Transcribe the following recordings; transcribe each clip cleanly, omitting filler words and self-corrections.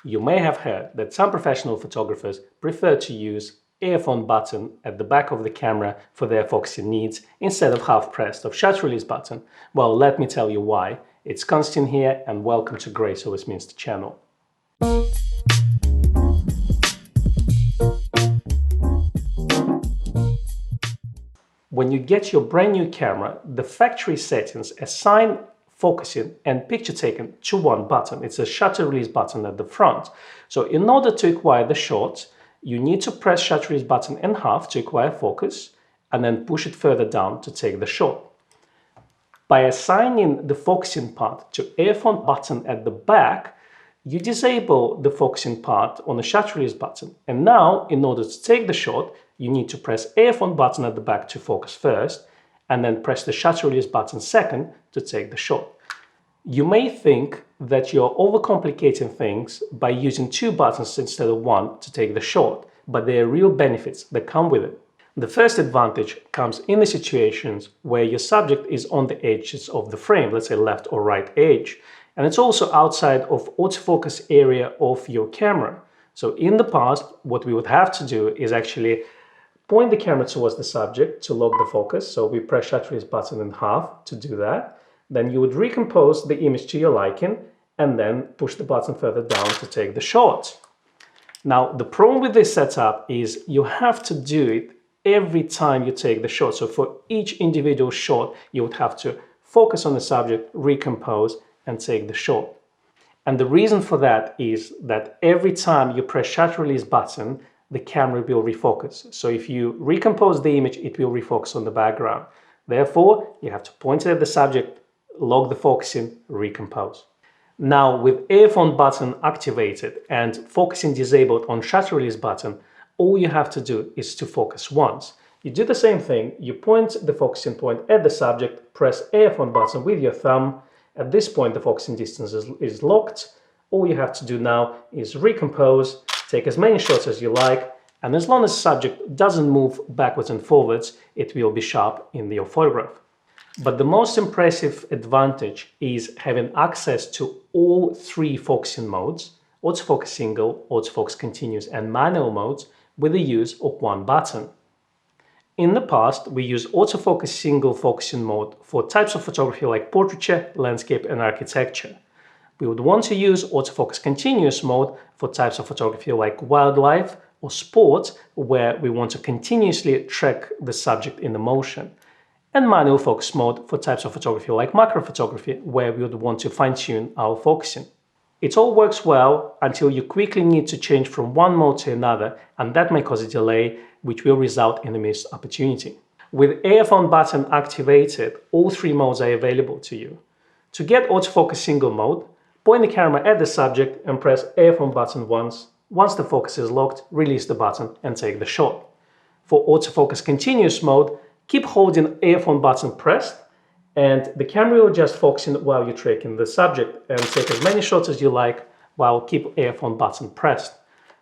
You may have heard that some professional photographers prefer to use AF on button at the back of the camera for their focusing needs instead of half-pressed of shutter release button. Well, let me tell you why. It's Konstantin here and welcome to Grace Always Westminster channel. When you get your brand new camera, the factory settings assign focusing and picture taking to one button. It's a shutter release button at the front. So in order to acquire the shot, you need to press shutter release button in half to acquire focus and then push it further down to take the shot. By assigning the focusing part to AF on button at the back, you disable the focusing part on the shutter release button. And now, in order to take the shot, you need to press AF on button at the back to focus first, and then press the shutter release button second to take the shot. You may think that you're overcomplicating things by using two buttons instead of one to take the shot, but there are real benefits that come with it. The first advantage comes in the situations where your subject is on the edges of the frame, let's say left or right edge, and it's also outside of autofocus area of your camera. So in the past, what we would have to do is actually point the camera towards the subject to lock the focus. So we press shutter release button in half to do that. Then you would recompose the image to your liking and then push the button further down to take the shot. Now, the problem with this setup is you have to do it every time you take the shot. So for each individual shot, you would have to focus on the subject, recompose, and take the shot. And the reason for that is that every time you press shutter release button, the camera will refocus. So if you recompose the image, it will refocus on the background. Therefore, you have to point it at the subject, lock the focusing, recompose. Now, with AF on button activated and focusing disabled on shutter release button, all you have to do is to focus once. You do the same thing, you point the focusing point at the subject, press AF on button with your thumb. At this point, the focusing distance is locked. All you have to do now is recompose, take as many shots as you like, and as long as the subject doesn't move backwards and forwards, it will be sharp in your photograph. But the most impressive advantage is having access to all three focusing modes, autofocus single, autofocus continuous, and manual modes with the use of one button. In the past, we used autofocus single focusing mode for types of photography like portraiture, landscape, and architecture. We would want to use autofocus continuous mode for types of photography like wildlife or sport, where we want to continuously track the subject in the motion, and manual focus mode for types of photography like macro photography, where we would want to fine-tune our focusing. It all works well until you quickly need to change from one mode to another, and that may cause a delay, which will result in a missed opportunity. With AF on button activated, all three modes are available to you. To get autofocus single mode, point the camera at the subject and press AF on button once. Once the focus is locked, release the button and take the shot. For autofocus continuous mode, keep holding AF on button pressed and the camera will just focus in while you're tracking the subject and take as many shots as you like while keep AF on button pressed.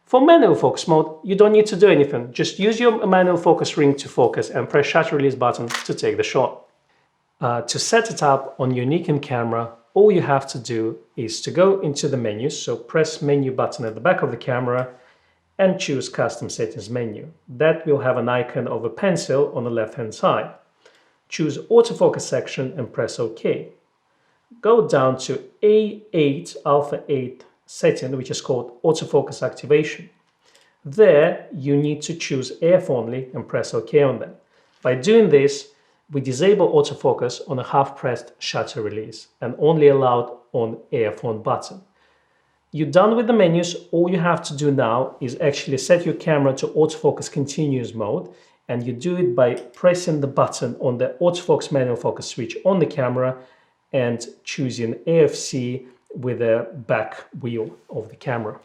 For manual focus mode, you don't need to do anything. Just use your manual focus ring to focus and press shutter release button to take the shot. To set it up on your Nikon camera, all you have to do is to go into the menus, so press menu button at the back of the camera and choose custom settings menu. That will have an icon of a pencil on the left hand side. Choose autofocus section and press OK. Go down to A8 Alpha 8 setting, which is called autofocus activation. There you need to choose AF only and press OK on that. By doing this, we disable autofocus on a half-pressed shutter release and only allowed on AF on button. You're done with the menus. All you have to do now is actually set your camera to autofocus continuous mode, and you do it by pressing the button on the autofocus manual focus switch on the camera and choosing AFC with the back wheel of the camera.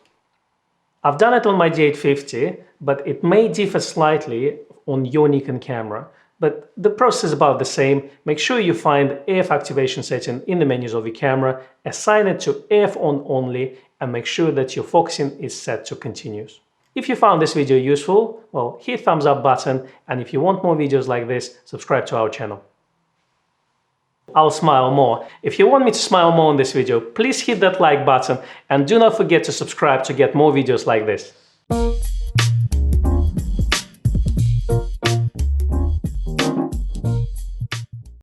I've done it on my D850, but it may differ slightly on your Nikon camera. But the process is about the same. Make sure you find AF activation setting in the menus of your camera, assign it to AF on only, and make sure that your focusing is set to continuous. If you found this video useful, well, hit thumbs up button, and if you want more videos like this, subscribe to our channel. I'll smile more. If you want me to smile more in this video, please hit that like button and do not forget to subscribe to get more videos like this.